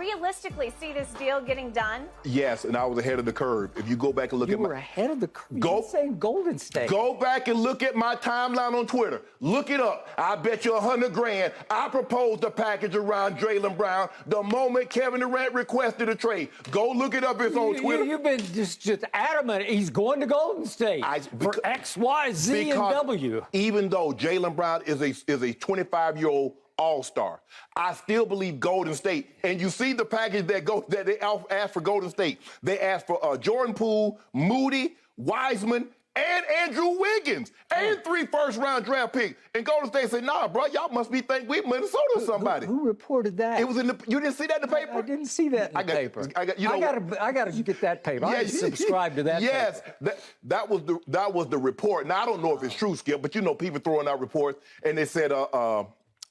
realistically see this deal getting done? Yes, and I was ahead of the curve. If you go back and look You were ahead of the curve. You're saying Golden State. Go back and look at my timeline on Twitter. Look it up. I bet you $100 grand. I proposed a package around Jaylen Brown the moment Kevin Durant requested a trade. Go look it up. It's on Twitter. You've been just adamant. He's going to Golden State for X, Y, Z, and W. Even though Jaylen Brown is a 25-year-old all-star, I still believe Golden State. And you see the package that they asked for Golden State. They asked for Jordan Poole, Moody, Wiseman, and Andrew Wiggins, and 3 first-round draft picks. And Golden State said, nah, bro, y'all must be think we Minnesota or somebody. Who reported that? It was in the. You didn't see that in the paper? I didn't see that in the paper. I got to get that paper. I subscribe to that. Yes, paper. that was the report. Now I don't know if it's true, Skip, but people throwing out reports, and they said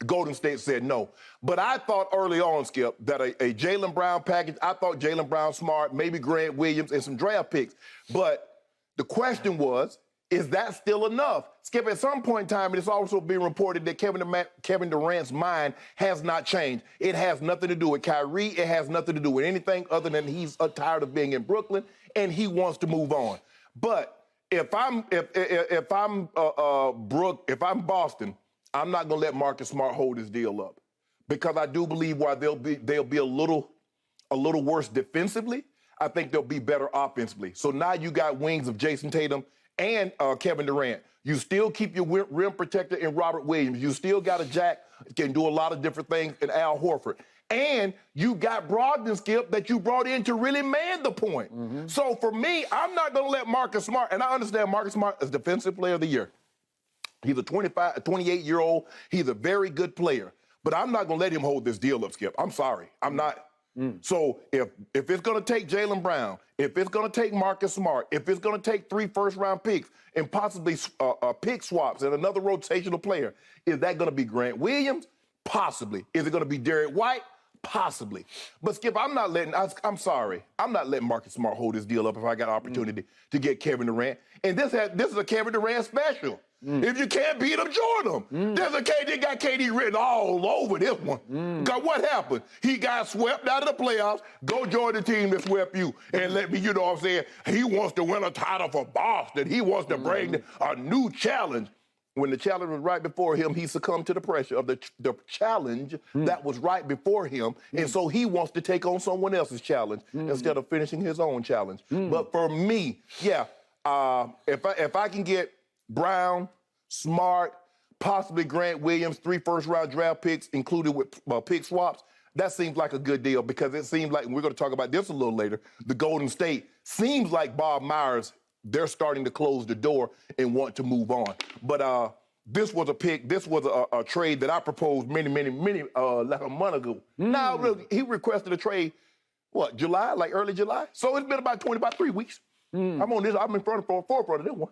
Golden State said no. But I thought early on, Skip, that a Jaylen Brown package. I thought Jaylen Brown smart, maybe Grant Williams and some draft picks, but. The question was, is that still enough? Skip, at some point in time, and it's also being reported that Kevin Durant's mind has not changed. It has nothing to do with Kyrie. It has nothing to do with anything other than he's tired of being in Brooklyn and he wants to move on. But if I'm Boston, I'm not going to let Marcus Smart hold his deal up, because I do believe while they'll be a little worse defensively, I think they'll be better offensively. So now you got wings of Jason Tatum and Kevin Durant. You still keep your rim protector in Robert Williams. You still got a Jack, can do a lot of different things, in Al Horford. And you got Brogdon, Skip, that you brought in to really man the point. Mm-hmm. So for me, I'm not going to let Marcus Smart, and I understand Marcus Smart is Defensive Player of the Year. He's a 28-year-old. He's a very good player. But I'm not going to let him hold this deal up, Skip. I'm sorry. I'm not. So if it's going to take Jaylen Brown, if it's going to take Marcus Smart, if it's going to take 3 first-round picks and possibly pick swaps and another rotational player, is that going to be Grant Williams? Possibly. Is it going to be Derek White? Possibly. But, Skip, I'm sorry. I'm not letting Marcus Smart hold this deal up if I got an opportunity to get Kevin Durant. And this is a Kevin Durant special. If you can't beat him, join him. There's a KD, got KD written all over this one. Because what happened? He got swept out of the playoffs. Go join the team that swept you and let me, you know what I'm saying? He wants to win a title for Boston. He wants to bring a new challenge. When the challenge was right before him, he succumbed to the pressure of the challenge that was right before him. And so he wants to take on someone else's challenge instead of finishing his own challenge. But for me, if I can get Brown, Smart, possibly Grant Williams, 3 first-round draft picks included with pick swaps, that seems like a good deal, because it seems like, and we're going to talk about this a little later, the Golden State seems like Bob Myers, they're starting to close the door and want to move on. But this was a trade that I proposed many, like a month ago. Now, really, he requested a trade, July, like early July? So it's been about 3 weeks. I'm in forefront of this one.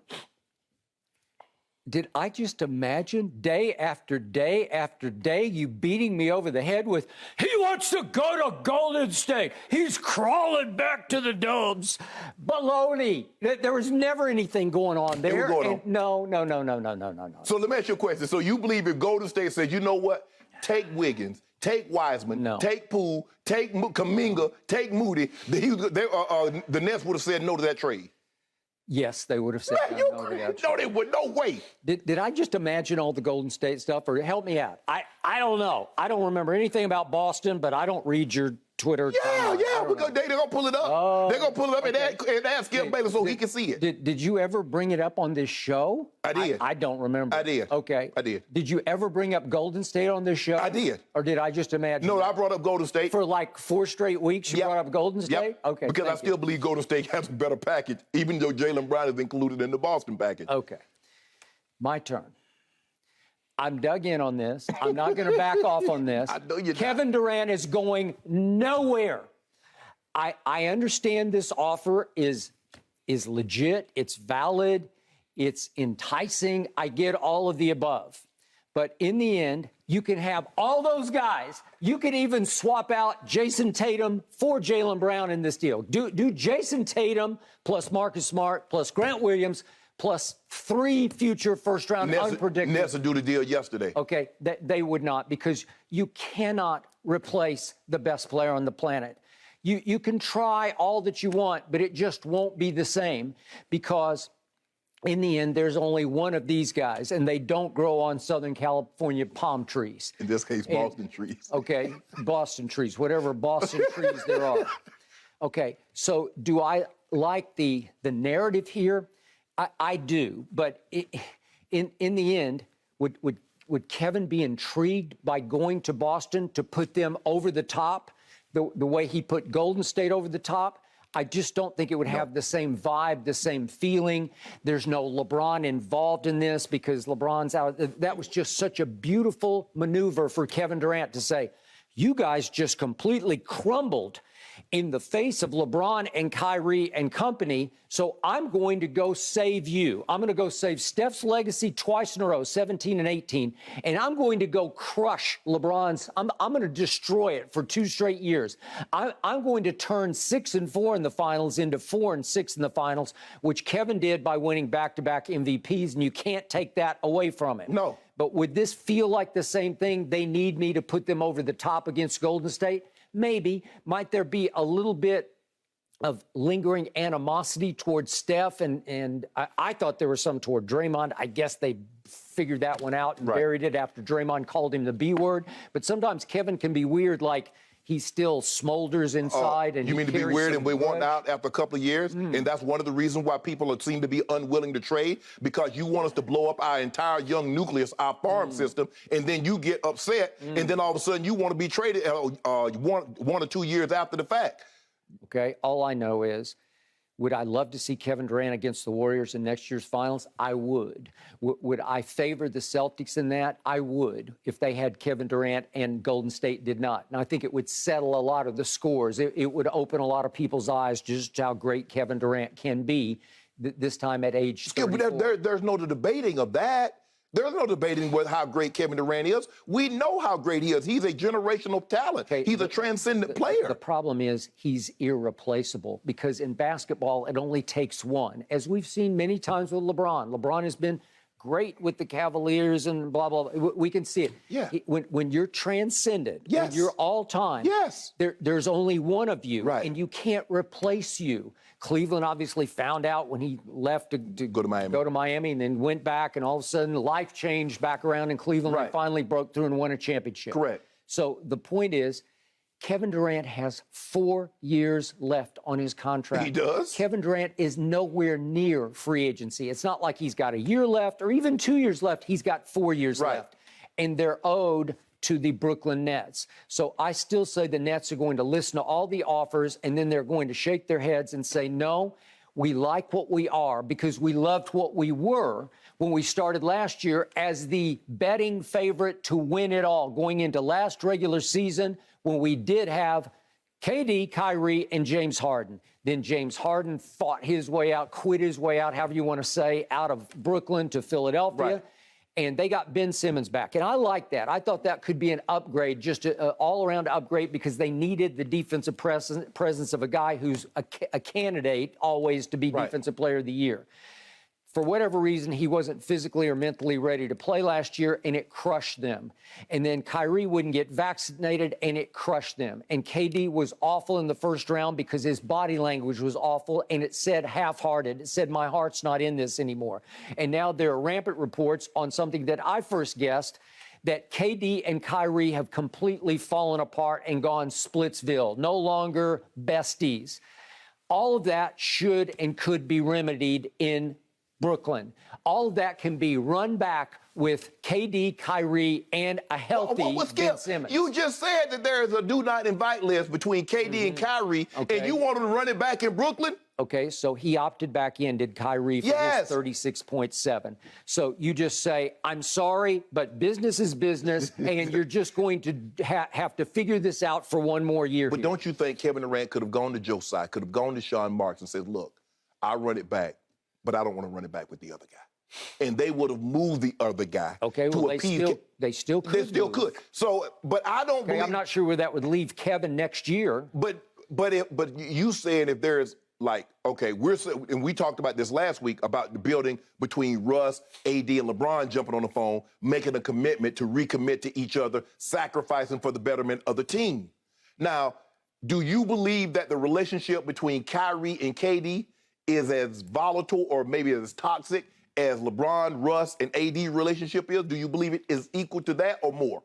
Did I just imagine day after day after day you beating me over the head with, he wants to go to Golden State. He's crawling back to the domes. Baloney. There was never anything going on there. No. So let me ask you a question. So you believe if Golden State says, you know what, take Wiggins, take Wiseman, take Poole, take Kuminga, take Moody, the Nets would have said no to that trade? Yes, they would have said no to that. No, they would. No way. Did I just imagine all the Golden State stuff, or help me out? I don't know. I don't remember anything about Boston, but I don't read your Twitter. Yeah, because they're going to pull it up. They're going to pull it up and ask Skip Bayless so he can see it. Did you ever bring it up on this show? I did. I don't remember. I did. Okay. I did. Did you ever bring up Golden State on this show? I did. Or did I just imagine? No, I brought up Golden State. For like 4 straight weeks, you brought up Golden State? Yep. Okay. Because I still believe Golden State has a better package, even though Jaylen Brown is included in the Boston package. Okay. My turn. I'm dug in on this. I'm not going to back off on this. I know you're Kevin Durant is going nowhere. I understand this offer is legit, it's valid, it's enticing. I get all of the above. But in the end, you can have all those guys. You could even swap out Jason Tatum for Jaylen Brown in this deal. Do Jason Tatum plus Marcus Smart plus Grant Williams plus 3 future first-round unpredictable. Nets would do the deal yesterday. Okay, they would not, because you cannot replace the best player on the planet. You can try all that you want, but it just won't be the same because in the end, there's only one of these guys, and they don't grow on Southern California palm trees. In this case, Boston trees. Okay, Boston trees, whatever Boston trees there are. Okay, so do I like the narrative here? I do, but in the end, would Kevin be intrigued by going to Boston to put them over the top the way he put Golden State over the top? I just don't think it would have the same vibe, the same feeling. There's no LeBron involved in this because LeBron's out. That was just such a beautiful maneuver for Kevin Durant to say, you guys just completely crumbled in the face of LeBron and Kyrie and company, so I'm going to go save you. I'm going to go save Steph's legacy twice in a row, 17 and 18, and I'm going to go crush LeBron's. I'm going to destroy it for 2 straight years. I'm going to turn 6 and 4 in the finals into 4 and 6 in the finals, which Kevin did by winning back-to-back MVPs, and you can't take that away from him. No. But would this feel like the same thing? They need me to put them over the top against Golden State? Maybe. Might there be a little bit of lingering animosity towards Steph? And I thought there was some toward Draymond. I guess they figured that one out and buried it after Draymond called him the B word. But sometimes Kevin can be weird, like he still smolders inside. And you mean to be weird and we want out after a couple of years? And that's one of the reasons why people seem to be unwilling to trade, because you want us to blow up our entire young nucleus, our farm system, and then you get upset, and then all of a sudden you want to be traded 1 or 2 years after the fact. Okay, all I know is, would I love to see Kevin Durant against the Warriors in next year's finals? I would. Would I favor the Celtics in that? I would, if they had Kevin Durant and Golden State did not. And I think it would settle a lot of the scores. It would open a lot of people's eyes just how great Kevin Durant can be this time at age 34. There's no debating of that. There's no debating with how great Kevin Durant is. We know how great he is. He's a generational talent. Okay, he's a transcendent player. The problem is he's irreplaceable because in basketball, it only takes one. As we've seen many times with LeBron. LeBron has been great with the Cavaliers and blah, blah, blah. We can see it. Yeah. When you're transcended, yes. when you're all time, yes. there's only one of you, right. And you can't replace you. Cleveland obviously found out when he left to go to Miami, and then went back, and all of a sudden life changed back around in Cleveland and finally broke through and won a championship. Correct. So the point is, Kevin Durant has 4 years left on his contract. He does? Kevin Durant is nowhere near free agency. It's not like he's got a year left or even 2 years left. He's got 4 years left. And they're owed to the Brooklyn Nets. So I still say the Nets are going to listen to all the offers, and then they're going to shake their heads and say, no, we like what we are because we loved what we were when we started last year as the betting favorite to win it all going into last regular season when we did have KD, Kyrie, and James Harden. Then James Harden fought his way out, quit his way out, however you want to say, out of Brooklyn to Philadelphia. Right. And they got Ben Simmons back. And I like that. I thought that could be an upgrade, just an all-around upgrade, because they needed the defensive presence of a guy who's a candidate always to be Defensive Player of the Year. For whatever reason, he wasn't physically or mentally ready to play last year, and it crushed them. And then Kyrie wouldn't get vaccinated, and it crushed them. And KD was awful in the first round because his body language was awful, and it said half-hearted. It said, my heart's not in this anymore. And now there are rampant reports on something that I first guessed, that KD and Kyrie have completely fallen apart and gone Splitsville, no longer besties. All of that should and could be remedied in Brooklyn. All of that can be run back with KD, Kyrie, and a healthy Ben Simmons. You just said that there is a do not invite list between KD and Kyrie, and you want him to run it back in Brooklyn? Okay, so he opted back in, did Kyrie, for his 36.7. So you just say, I'm sorry, but business is business, and you're just going to have to figure this out for one more year. But don't you think Kevin Durant could have gone to Joe Tsai, could have gone to Sean Marks and said, look, I'll run it back, but I don't want to run it back with the other guy. And they would have moved the other guy to appease. They still could. They still could. So, but I don't believe. I'm not sure where that would leave Kevin next year. But you saying if there's like, okay, and we talked about this last week about the building between Russ, AD, and LeBron jumping on the phone, making a commitment to recommit to each other, sacrificing for the betterment of the team. Now, do you believe that the relationship between Kyrie and KD is as volatile or maybe as toxic as LeBron, Russ, and AD relationship is? Do you believe it is equal to that or more?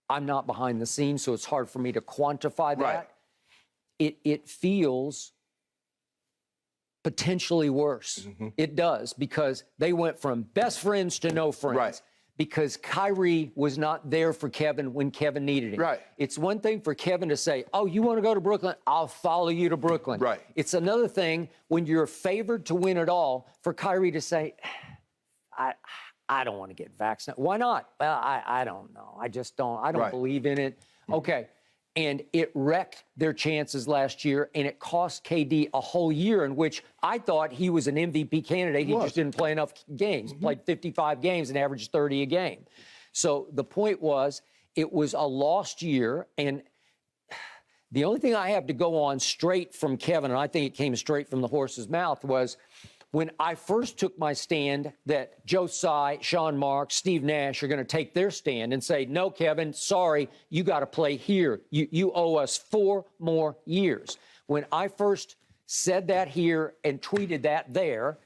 I'm not behind the scenes, so it's hard for me to quantify that. Right. It feels potentially worse. It does, because they went from best friends to no friends. Right. Because Kyrie was not there for Kevin when Kevin needed him. Right. It's one thing for Kevin to say, oh, you want to go to Brooklyn? I'll follow you to Brooklyn. Right. It's another thing when you're favored to win it all for Kyrie to say, I don't want to get vaccinated. Why not? Well, I don't know. I just don't. I don't believe in it. Okay. And it wrecked their chances last year, and it cost KD a whole year in which I thought he was an MVP candidate. He just didn't play enough games. Played 55 games and averaged 30 a game. So the point was, it was a lost year, and the only thing I have to go on straight from Kevin, and I think it came straight from the horse's mouth, was when I first took my stand that Joe Tsai, Sean Marks, Steve Nash are going to take their stand and say, no, Kevin, sorry, you got to play here. You owe us 4 more years. When I first said that here and tweeted that there,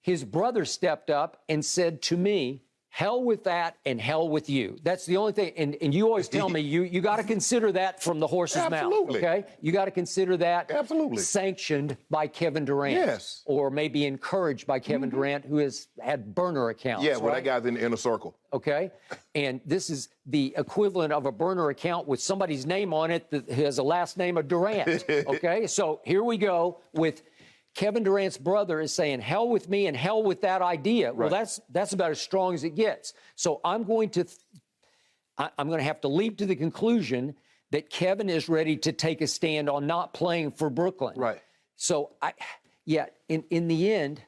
his brother stepped up and said to me, hell with that and hell with you. That's the only thing. And you always tell me you got to consider that from the horse's mouth. Okay? You got to consider that sanctioned by Kevin Durant. Yes. Or maybe encouraged by Kevin Durant, who has had burner accounts. Yeah, well, that guy's in the inner circle. Okay? And this is the equivalent of a burner account with somebody's name on it that has a last name of Durant. Okay? So here we go with Kevin Durant's brother is saying, hell with me and hell with that idea. Well, that's about as strong as it gets. So I'm going to have to leap to the conclusion that Kevin is ready to take a stand on not playing for Brooklyn. Right. So, in the end,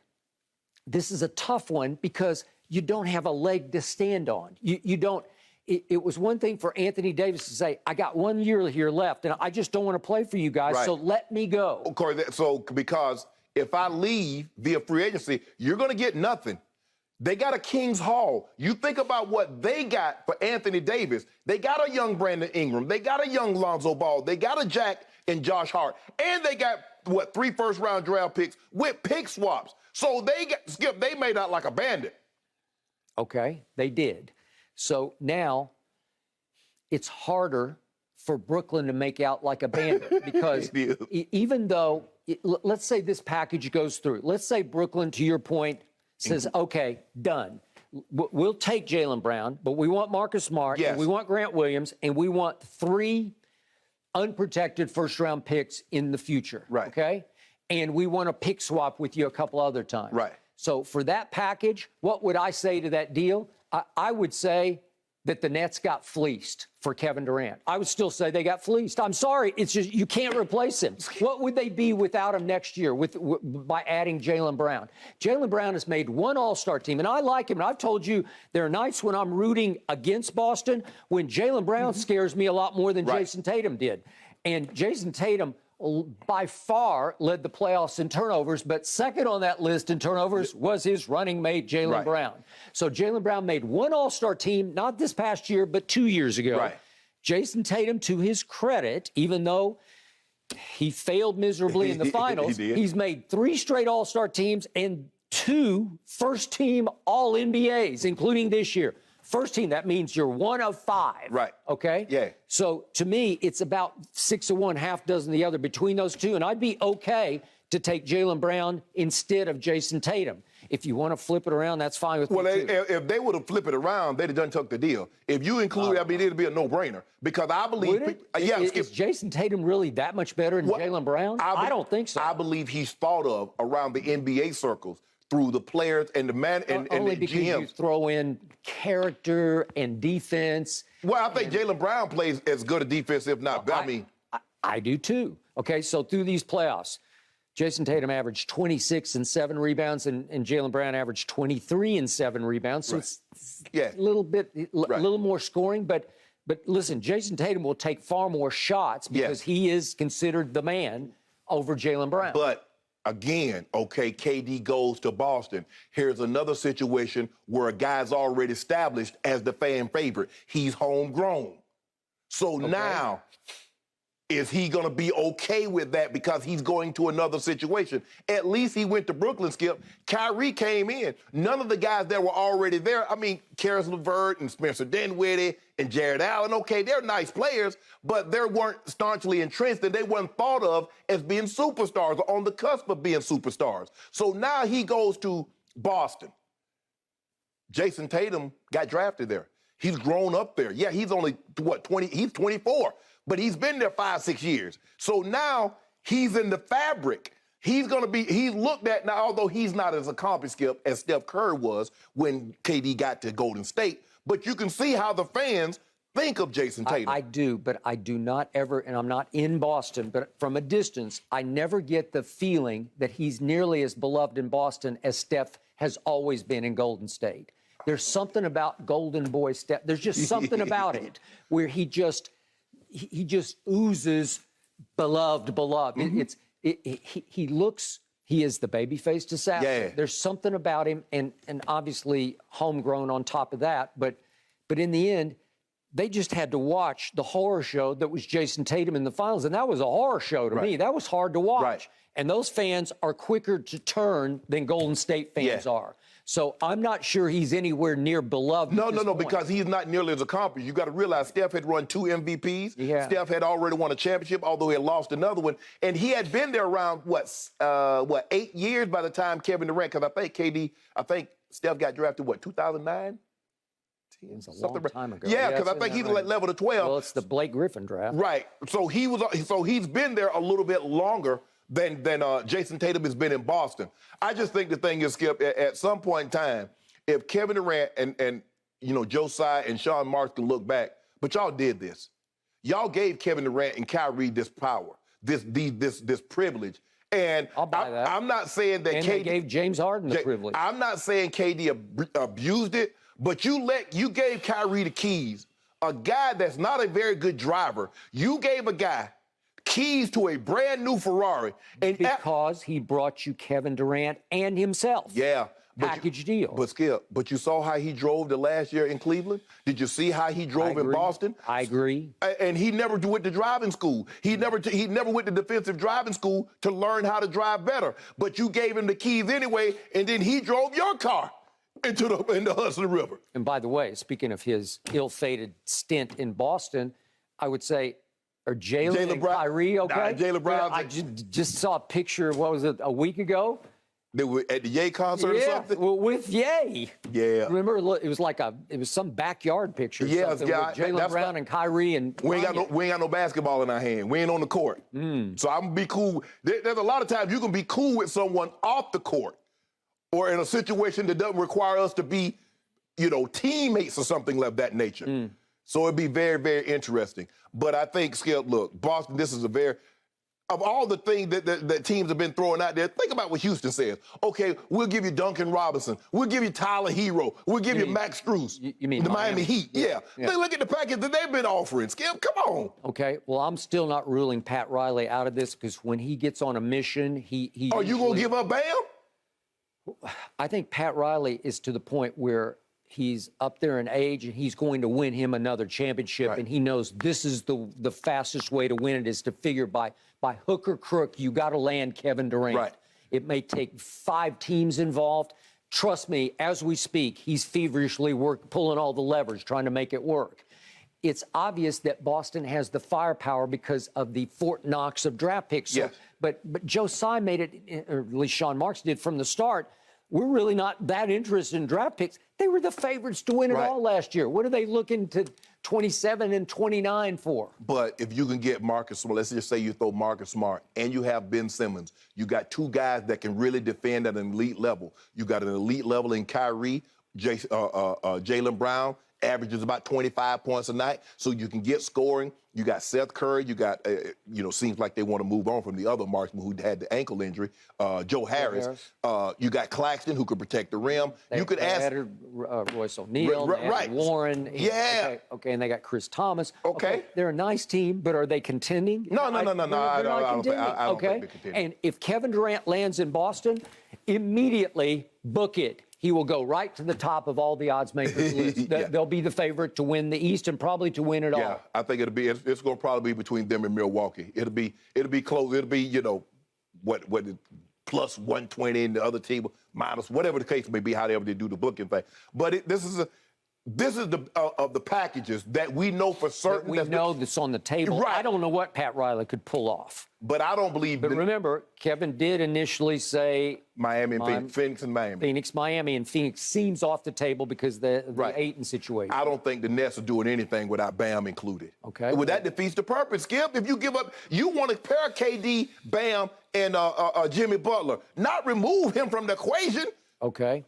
this is a tough one because you don't have a leg to stand on. You don't. It was one thing for Anthony Davis to say, I got 1 year here left, and I just don't want to play for you guys, so let me go. Corey, so because if I leave via free agency, you're going to get nothing. They got a King's Hall. You think about what they got for Anthony Davis. They got a young Brandon Ingram. They got a young Lonzo Ball. They got a Jack and Josh Hart. And they got, 3 first-round draft picks with pick swaps. So they made out like a bandit. Okay, they did. So now it's harder for Brooklyn to make out like a bandit because even though, let's say this package goes through. Let's say Brooklyn, to your point, says, okay, done. We'll take Jaylen Brown, but we want Marcus Smart, and we want Grant Williams, and we want 3 unprotected first-round picks in the future, okay? And we want to pick swap with you a couple other times. Right. So for that package, what would I say to that deal? I would say that the Nets got fleeced for Kevin Durant. I would still say they got fleeced. I'm sorry. It's just you can't replace him. What would they be without him next year by adding Jaylen Brown? Jaylen Brown has made 1 All-Star team, and I like him. And I've told you there are nights when I'm rooting against Boston when Jaylen Brown scares me a lot more than Jason Tatum did. And Jason Tatum by far led the playoffs in turnovers, but second on that list in turnovers was his running mate, Jaylen Brown. So Jaylen Brown made 1 All-Star team, not this past year, but 2 years ago. Jason Tatum, to his credit, even though he failed miserably in the finals, he's made 3 straight All-Star teams and 2 first-team All-NBAs, including this year. First team, that means you're 1 of 5. Right. Okay? Yeah. So to me, it's about 6 of one, half dozen the other between those 2. And I'd be okay to take Jaylen Brown instead of Jason Tatum. If you want to flip it around, that's fine with me, too. If they would have flipped it around, they'd have done took the deal. If you include, it'd be a no-brainer. Because I believe... Is Jason Tatum really that much better than Jaylen Brown? I don't think so. I believe he's thought of around the NBA circles through the players and the man and only the because GMs. You throw in character and defense. Well, I think Jaylen Brown plays as good a defense, if not better. I do too. Okay, so through these playoffs, Jason Tatum averaged 26 and 7 rebounds, and Jaylen Brown averaged 23 and 7 rebounds. So it's a little bit, a little more scoring, but listen, Jason Tatum will take far more shots because he is considered the man over Jaylen Brown. But again, okay, KD goes to Boston. Here's another situation where a guy's already established as the fan favorite. He's homegrown. So now, is he going to be okay with that because he's going to another situation? At least he went to Brooklyn, Skip. Kyrie came in. None of the guys that were already there, I mean, Karis LeVert and Spencer Dinwiddie and Jared Allen, okay, they're nice players, but they weren't staunchly entrenched and they weren't thought of as being superstars or on the cusp of being superstars. So now he goes to Boston. Jason Tatum got drafted there. He's grown up there. Yeah, he's only, 20? He's 24. But he's been there 5-6 years. So now he's in the fabric. He's looked at now, although he's not as accomplished, Skip, as Steph Curry was when KD got to Golden State. But you can see how the fans think of Jason Tatum. I do, but I do not ever, and I'm not in Boston, but from a distance, I never get the feeling that he's nearly as beloved in Boston as Steph has always been in Golden State. There's something about Golden Boy Steph. There's just something about it where he just oozes beloved. He is the babyface assassin. Yeah. There's something about him, and obviously homegrown on top of that. But in the end, they just had to watch the horror show that was Jason Tatum in the finals, and that was a horror show to me. That was hard to watch. Right. And those fans are quicker to turn than Golden State fans are. So I'm not sure he's anywhere near beloved. No, because he's not nearly as accomplished. You got to realize Steph had run 2 MVPs. Yeah. Steph had already won a championship, although he had lost another one. And he had been there around, 8 years by the time Kevin Durant, because I think Steph got drafted, 2009? It's a long time ago. Yeah, because I think he's like level to 12. Well, it's the Blake Griffin draft. Right. So he's been there a little bit longer than Jason Tatum has been in Boston. I just think the thing is, Skip, at some point in time, if Kevin Durant and Josiah and Sean Marks can look back, but y'all did this. Y'all gave Kevin Durant and Kyrie this power, this privilege. And I'll buy that. I'm not saying that and KD they gave James Harden the privilege. I'm not saying KD abused it, but you gave Kyrie the keys. A guy that's not a very good driver. You gave a guy keys to a brand new Ferrari. And because he brought you Kevin Durant and himself. Yeah. Package deal. But Skip, you saw how he drove the last year in Cleveland? Did you see how he drove in Boston? I agree. And he never went to driving school. He never went to defensive driving school to learn how to drive better. But you gave him the keys anyway, and then he drove your car into the Hudson River. And by the way, speaking of his ill-fated stint in Boston, I would say, are Jaylen and Kyrie okay? Nah, Jaylen Brown. I just saw a picture, what was it, a week ago? They were at the Ye concert or something? Well, with Ye. Yeah. Remember, it was some backyard picture. Yeah, with Jaylen Brown and Kyrie and we ain't got no basketball in our hand. We ain't on the court. So I'm gonna be cool. There's a lot of times you can be cool with someone off the court or in a situation that doesn't require us to be, teammates or something of that nature. So it'd be very, very interesting. But I think, Skip, look, Boston, this is of all the things that teams have been throwing out there, think about what Houston says. Okay, we'll give you Duncan Robinson. We'll give you Tyler Hero. We'll give you Max Strus. You mean the Miami Heat? Yeah. Look at the package that they've been offering. Skip, come on. Okay, well, I'm still not ruling Pat Riley out of this because when he gets on a mission, he Are you going to give up Bam? I think Pat Riley is to the point where he's up there in age and he's going to win him another championship. And he knows this is the fastest way to win it is to figure by hook or crook, you got to land Kevin Durant. It may take 5 teams involved. Trust me, as we speak, he's feverishly pulling all the levers, trying to make it work. It's obvious that Boston has the firepower because of the Fort Knox of draft picks. So, but Josiah made it, or at least Sean Marks did from the start. We're really not that interested in draft picks. They were the favorites to win it all last year. What are they looking to 27 and 29 for? But if you can get Marcus Smart, let's just say you throw Marcus Smart and you have Ben Simmons, you got 2 guys that can really defend at an elite level. You got an elite level in Kyrie, Jaylen Brown, averages about 25 points a night, so you can get scoring. You got Seth Curry. You got, seems like they want to move on from the other marksman who had the ankle injury, Joe Harris. You got Claxton, who could protect the rim. You could ask. Added Royce O'Neal, right. Warren. Yeah. Okay, and they got Chris Thomas. Okay. They're a nice team, but are they contending? No. I don't think they're contending. And if Kevin Durant lands in Boston, immediately book it. He will go right to the top of all the odds makers list. Yeah. They'll be the favorite to win the East and probably to win it all. Yeah, I think it's going to probably be between them and Milwaukee. It'll be close. It'll be what plus 120 and the other team minus whatever the case may be, however they do the booking thing. But this is the of the packages that we know for certain. We know that's on the table. Right. I don't know what Pat Riley could pull off. But I don't believe. But remember, Kevin did initially say Miami and Phoenix and Miami. Phoenix, Miami, and Phoenix seems off the table because the Ayton situation. I don't think the Nets are doing anything without Bam included. Okay. Well, that defeats the purpose, Skip. If you give up, you want to pair KD, Bam, and Jimmy Butler, not remove him from the equation. Okay.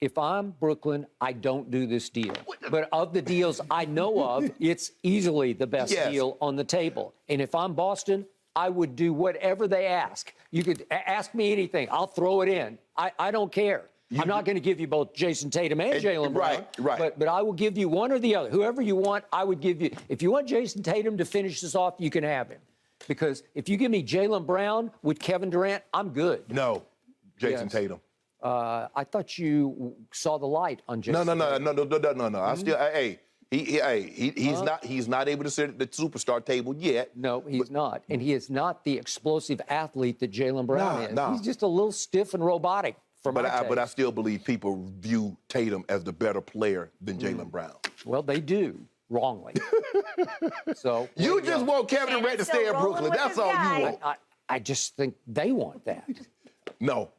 If I'm Brooklyn, I don't do this deal. But of the deals I know of, it's easily the best deal on the table. And if I'm Boston, I would do whatever they ask. You could ask me anything. I'll throw it in. I don't care. I'm not going to give you both Jason Tatum and Jaylen Brown. Right. But I will give you one or the other. Whoever you want, I would give you. If you want Jason Tatum to finish this off, you can have him. Because if you give me Jaylen Brown with Kevin Durant, I'm good. No, Jason Tatum. I thought you saw the light on Jason. No. I still, he's not able to sit at the superstar table yet. No, he's not, and he is not the explosive athlete that Jaylen Brown is. No. He's just a little stiff and robotic. But I still believe people view Tatum as the better player than Jaylen Brown. Well, they do wrongly. So you just want Kevin Durant to stay in Brooklyn. That's all you want. I just think they want that. No.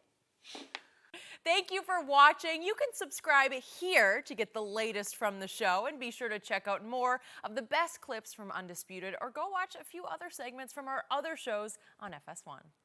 Thank you for watching. You can subscribe here to get the latest from the show, and be sure to check out more of the best clips from Undisputed, or go watch a few other segments from our other shows on FS1.